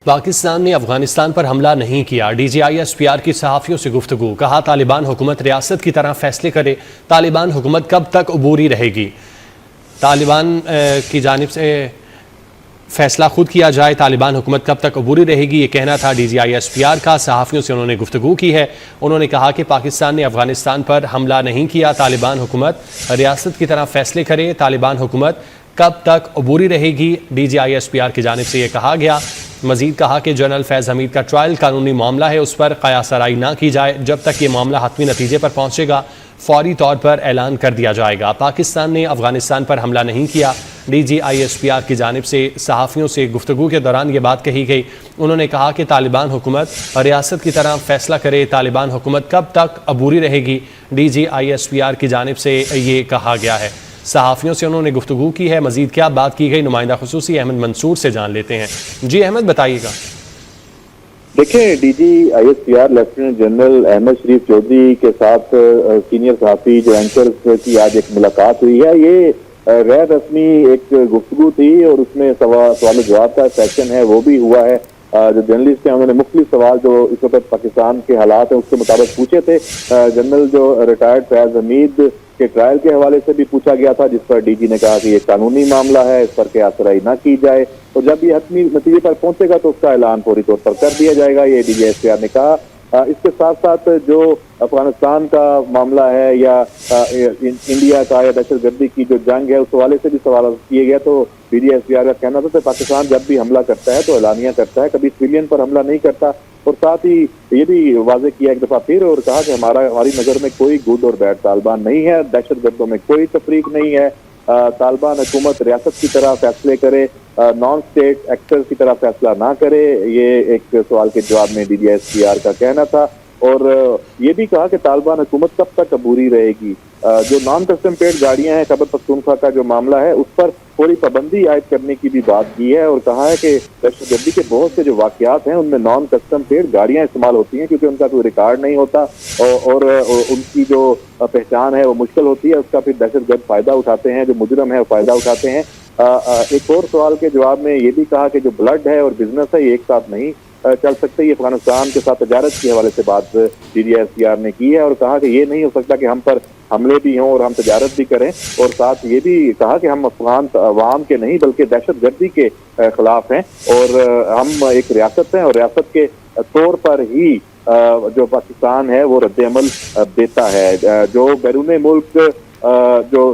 پاکستان نے افغانستان پر حملہ نہیں کیا، D G I S P R کی صحافیوں سے گفتگو، کہا طالبان حکومت ریاست کی طرح فیصلے کرے، طالبان حکومت کب تک عبوری رہے گی، طالبان کی جانب سے فیصلہ خود کیا جائے، طالبان حکومت کب تک عبوری رہے گی، یہ کہنا تھا D G I S P R کا۔ صحافیوں سے انہوں نے گفتگو کی ہے، انہوں نے کہا کہ پاکستان نے افغانستان پر حملہ نہیں کیا، طالبان حکومت ریاست کی طرح فیصلے کرے، طالبان حکومت کب تک عبوری رہے گی، D G I S P R کی جانب سے یہ کہا گیا۔ مزید کہا کہ جنرل فیض حمید کا ٹرائل قانونی معاملہ ہے، اس پر قیاس آرائی نہ کی جائے، جب تک یہ معاملہ حتمی نتیجے پر پہنچے گا فوری طور پر اعلان کر دیا جائے گا۔ پاکستان نے افغانستان پر حملہ نہیں کیا، D G I S P R کی جانب سے صحافیوں سے گفتگو کے دوران یہ بات کہی گئی۔ انہوں نے کہا کہ طالبان حکومت ریاست کی طرح فیصلہ کرے، طالبان حکومت کب تک عبوری رہے گی، D G I S P R کی جانب سے یہ کہا گیا ہے۔ صحافیوں سے انہوں نے گفتگو کی ہے، مزید کیا بات کی گئی نمائندہ خصوصی احمد منصور سے جان لیتے ہیں۔ جی احمد بتائیے گا۔ دیکھیں، D G I S P R lieutenant general Ahmed Sharif Chaudhry کے ساتھ سینئر صحافی جو اینکرز کی آج ایک ملاقات ہوئی ہے، یہ غیر رسمی ایک گفتگو تھی اور اس میں سوال و جواب کا سیشن ہے وہ بھی ہوا ہے۔ جو جرنلسٹ ہیں انہوں نے مختلف سوال جو اس وقت پاکستان کے حالات ہیں اس کے مطابق پوچھے تھے۔ جنرل جو ریٹائرڈ فیض حمید کے ٹرائل کے حوالے سے بھی پوچھا گیا تھا، جس پر ڈی جی نے کہا کہ یہ قانونی معاملہ ہے، اس پر قیاس آرائی نہ کی جائے اور جب یہ حتمی نتیجے پر پہنچے گا تو اس کا اعلان فوری طور پر کر دیا جائے گا، یہ D G S P R نے کہا۔ اس کے ساتھ ساتھ جو افغانستان کا معاملہ ہے یا انڈیا کا یا دہشت گردی کی جو جنگ ہے اس حوالے سے بھی سوال کیے گئے، تو D G S P R کا کہنا تھا کہ پاکستان جب بھی حملہ کرتا ہے تو اعلانیہ کرتا ہے، کبھی سویلین پر حملہ نہیں کرتا، اور ساتھ ہی یہ بھی واضح کیا ایک دفعہ پھر اور کہا کہ ہماری نظر میں کوئی گڈ اور بیڈ طالبان نہیں ہے، دہشت گردوں میں کوئی تفریق نہیں ہے، طالبان حکومت ریاست کی طرح فیصلے کرے، نان اسٹیٹ ایکٹر کی طرح فیصلہ نہ کرے، یہ ایک سوال کے جواب میں D G S P R کا کہنا تھا۔ اور یہ بھی کہا کہ طالبان حکومت کب تک عبوری رہے گی۔ جو نان کسٹم پیڈ گاڑیاں ہیں، خیبر پختونخوا کا جو معاملہ ہے اس پر پوری پابندی عائد کرنے کی بھی بات کی ہے اور کہا ہے کہ دہشت گردی کے بہت سے جو واقعات ہیں ان میں نان کسٹم پیڈ گاڑیاں استعمال ہوتی ہیں کیونکہ ان کا کوئی ریکارڈ نہیں ہوتا اور ان کی جو پہچان ہے وہ مشکل ہوتی ہے، اس کا پھر دہشت گرد فائدہ اٹھاتے ہیں، جو مجرم ہے وہ فائدہ اٹھاتے ہیں۔ ایک اور سوال کے جواب میں یہ بھی کہا کہ جو بلڈ ہے اور بزنس ہے یہ ایک ساتھ نہیں چل سکتے، یہ افغانستان کے ساتھ تجارت کے حوالے سے بات D G S P R نے کی ہے اور کہا کہ یہ نہیں ہو سکتا کہ ہم پر حملے بھی ہوں اور ہم تجارت بھی کریں، اور ساتھ یہ بھی کہا کہ ہم افغان عوام کے نہیں بلکہ دہشت گردی کے خلاف ہیں اور ہم ایک ریاست ہیں اور ریاست کے طور پر ہی جو پاکستان ہے وہ رد عمل دیتا ہے۔ جو بیرون ملک جو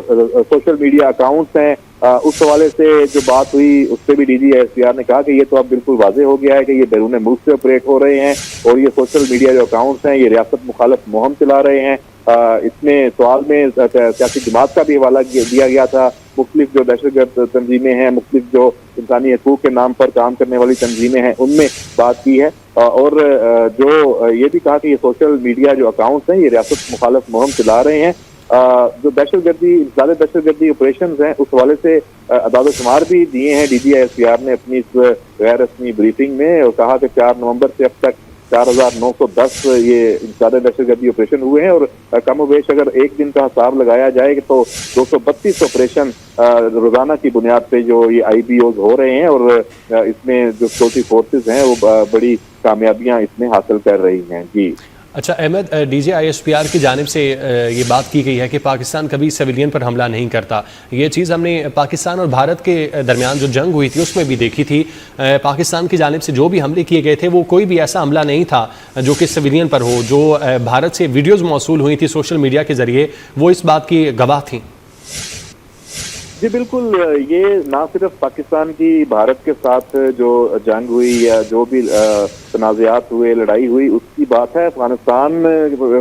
سوشل میڈیا اکاؤنٹس ہیں اس حوالے سے جو بات ہوئی اس سے بھی D G S P R نے کہا کہ یہ تو اب بالکل واضح ہو گیا ہے کہ یہ بیرون ملک سے آپریٹ ہو رہے ہیں اور یہ سوشل میڈیا جو اکاؤنٹس ہیں یہ ریاست مخالف مہم چلا رہے ہیں۔ اس میں سوال میں سیاسی جماعت کا بھی حوالہ دیا گیا تھا، مختلف جو دہشت گرد تنظیمیں ہیں، مختلف جو انسانی حقوق کے نام پر کام کرنے والی تنظیمیں ہیں ان میں بات کی ہے اور جو یہ بھی کہا کہ یہ سوشل میڈیا جو اکاؤنٹس ہیں یہ ریاست مخالف مہم چلا رہے ہیں۔ جو دہشت گردی آپریشنز ہیں اس حوالے سے اعداد و شمار بھی دیے ہیں D G S P R نے اپنی اس غیر رسمی بریفنگ میں، اور کہا کہ 4 نومبر سے اب تک 4910 یہ زیادہ دہشت گردی آپریشن ہوئے ہیں اور کم و بیش اگر ایک دن کا حساب لگایا جائے تو 232 آپریشن روزانہ کی بنیاد پہ جو یہ آئی بی اوز ہو رہے ہیں اور اس میں جو سیکورٹی فورسز ہیں وہ بڑی کامیابیاں اس میں حاصل کر رہی ہیں۔ جی اچھا Ahmed, D G I S P R کی جانب سے یہ بات کی گئی ہے کہ پاکستان کبھی سویلین پر حملہ نہیں کرتا، یہ چیز ہم نے پاکستان اور بھارت کے درمیان جو جنگ ہوئی تھی اس میں بھی دیکھی تھی، پاکستان کی جانب سے جو بھی حملے کیے گئے تھے وہ کوئی بھی ایسا حملہ نہیں تھا جو کہ سویلین پر ہو۔ جو بھارت سے ویڈیوز موصول ہوئی تھی سوشل میڈیا کے ذریعے وہ اس بات کی گواہ تھیں۔ جی بالکل، یہ نہ صرف پاکستان کی بھارت کے ساتھ جو جنگ ہوئی یا جو بھی تنازعات ہوئے، لڑائی ہوئی، اس کی بات ہے، افغانستان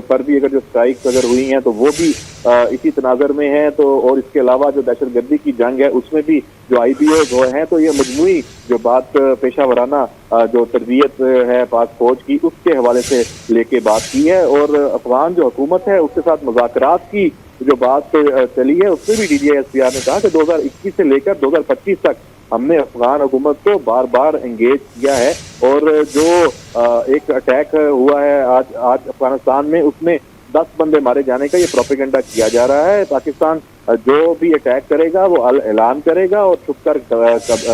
پر بھی اگر جو اسٹرائکس اگر ہوئی ہیں تو وہ بھی اسی تناظر میں ہیں، تو اور اس کے علاوہ جو دہشت گردی کی جنگ ہے اس میں بھی جو آئی بی اوز ہوئے ہیں، تو یہ مجموعی جو بات پیشہ ورانہ جو تربیت ہے پاک فوج کی اس کے حوالے سے لے کے بات کی ہے اور افغان جو حکومت ہے اس کے ساتھ مذاکرات کی جو بات چلی ہے اس میں بھی D G S P R نے کہا کہ 2021 سے لے کر 2025 تک ہم نے افغان حکومت کو بار بار انگیج کیا ہے اور جو ایک اٹیک ہوا ہے آج افغانستان میں اس میں 10 بندے مارے جانے کا یہ پروپیگنڈا کیا جا رہا ہے۔ پاکستان جو بھی اٹیک کرے گا وہ اعلان کرے گا اور چھپ کر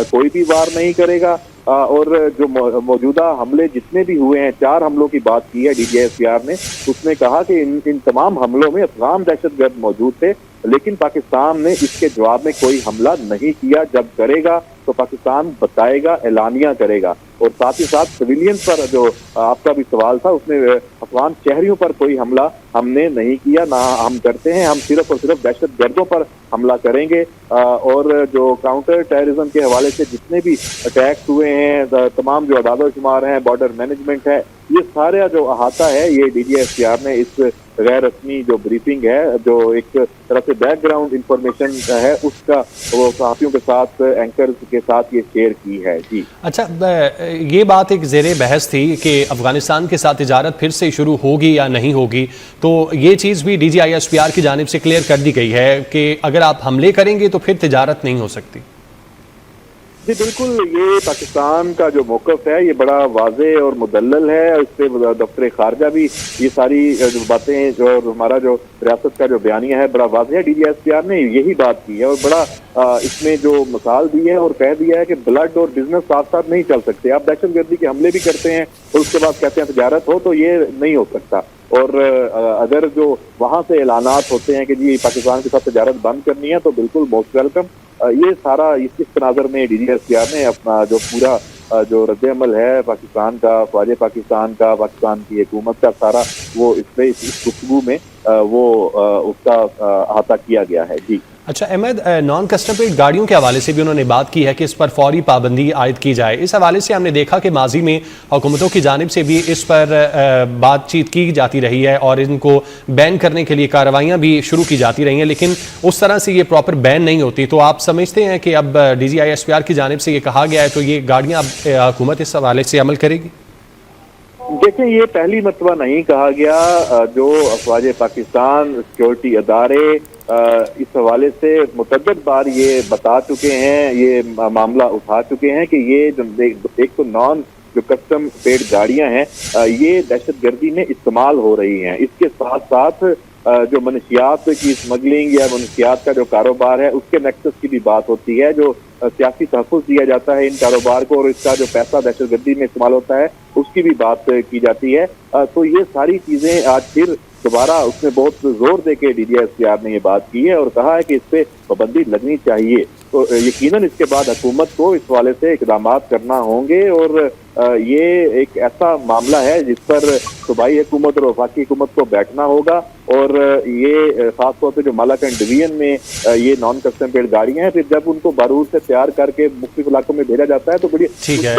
کوئی بھی وار نہیں کرے گا۔ اور جو موجودہ حملے جتنے بھی ہوئے ہیں 4 حملوں کی بات کی ہے DGISPR نے، اس نے کہا کہ ان تمام حملوں میں افغان دہشت گرد موجود تھے، لیکن پاکستان نے اس کے جواب میں کوئی حملہ نہیں کیا۔ جب کرے گا تو پاکستان بتائے گا، اعلانیہ کرے گا۔ اور ساتھ ہی ساتھ سویلینز پر جو آپ کا بھی سوال تھا، اس میں افغان شہریوں پر کوئی حملہ ہم نے نہیں کیا، نہ ہم کرتے ہیں۔ ہم صرف اور صرف دہشت گردوں پر حملہ کریں گے۔ اور جو کاؤنٹر ٹیررزم کے حوالے سے جتنے بھی اٹیکس ہوئے ہیں، تمام جو اعداد و شمار ہیں، بارڈر مینجمنٹ ہے، یہ سارا جو احاطہ ہے یہ DGISPR نے اس غیر رسمی جو بریفنگ ہے، جو ایک طرح سے بیک گراؤنڈ انفارمیشن ہے، اس کا وہ صحافیوں کے ساتھ، اینکرز کے ساتھ یہ شیئر کی ہے۔ جی اچھا، یہ بات ایک زیر بحث تھی کہ افغانستان کے ساتھ تجارت پھر سے شروع ہوگی یا نہیں ہوگی، تو یہ چیز بھی DGISPR کی جانب سے کلیئر کر دی گئی ہے کہ اگر آپ حملے کریں گے تو پھر تجارت نہیں ہو سکتی۔ جی بالکل، یہ پاکستان کا جو موقف ہے یہ بڑا واضح اور مدلل ہے۔ اس سے دفتر خارجہ بھی یہ ساری جو باتیں، جو ہمارا جو ریاست کا جو بیانیہ ہے بڑا واضح ہے۔ DGISPR نے یہی بات کی ہے اور بڑا اس میں جو مثال دی ہے اور کہہ دیا ہے کہ بلڈ اور بزنس ساتھ ساتھ نہیں چل سکتے۔ آپ دہشت گردی کے حملے بھی کرتے ہیں اور اس کے بعد کہتے ہیں تجارت ہو، تو یہ نہیں ہو سکتا۔ اور اگر جو وہاں سے اعلانات ہوتے ہیں کہ جی پاکستان کے ساتھ تجارت بند کرنی ہے، تو بالکل موسٹ ویلکم۔ یہ سارا اس تناظر میں DGISPR نے اپنا جو پورا جو رد عمل ہے پاکستان کا، فوج پاکستان کا، پاکستان کی حکومت کا، سارا وہ اس گفتگو میں وہ اس کا احاطہ کیا گیا ہے۔ جی اچھا احمد، نان کسٹم پیڈ گاڑیوں کے حوالے سے بھی انہوں نے بات کی ہے کہ اس پر فوری پابندی عائد کی جائے۔ اس حوالے سے ہم نے دیکھا کہ ماضی میں حکومتوں کی جانب سے بھی اس پر بات چیت کی جاتی رہی ہے اور ان کو بین کرنے کے لیے کارروائیاں بھی شروع کی جاتی رہی ہیں، لیکن اس طرح سے یہ پراپر بین نہیں ہوتی۔ تو آپ سمجھتے ہیں کہ اب DGISPR کی جانب سے یہ کہا گیا ہے تو یہ گاڑیاں اب حکومت اس حوالے سے عمل کرے گی؟ دیکھیں، یہ پہلی مرتبہ نہیں کہا گیا۔ جو افواج پاکستان، سیکورٹی ادارے اس حوالے سے متعدد بار یہ بتا چکے ہیں، یہ معاملہ اٹھا چکے ہیں کہ یہ ایک تو نان جو کسٹم پیڈ گاڑیاں ہیں یہ دہشت گردی میں استعمال ہو رہی ہیں۔ اس کے ساتھ ساتھ جو منشیات کی اسمگلنگ یا منشیات کا جو کاروبار ہے اس کے نیکسس کی بھی بات ہوتی ہے، جو سیاسی تحفظ دیا جاتا ہے ان کاروبار کو اور اس کا جو پیسہ دہشت گردی میں استعمال ہوتا ہے اس کی بھی بات کی جاتی ہے۔ تو یہ ساری چیزیں آج پھر دوبارہ اس میں بہت زور دے کے DGISPR نے یہ بات کی ہے اور کہا ہے کہ اس پہ پابندی لگنی چاہیے۔ تو یقیناً اس کے بعد حکومت کو اس حوالے سے اقدامات کرنا ہوں گے اور یہ ایک ایسا معاملہ ہے جس پر صوبائی حکومت اور وفاقی حکومت کو بیٹھنا ہوگا اور یہ خاص طور پہ جو مالاکنڈ ڈویژن میں یہ نان کسٹم پیڈ گاڑیاں ہیں، پھر جب ان کو بارود سے تیار کر کے مختلف علاقوں میں بھیجا جاتا ہے تو بڑی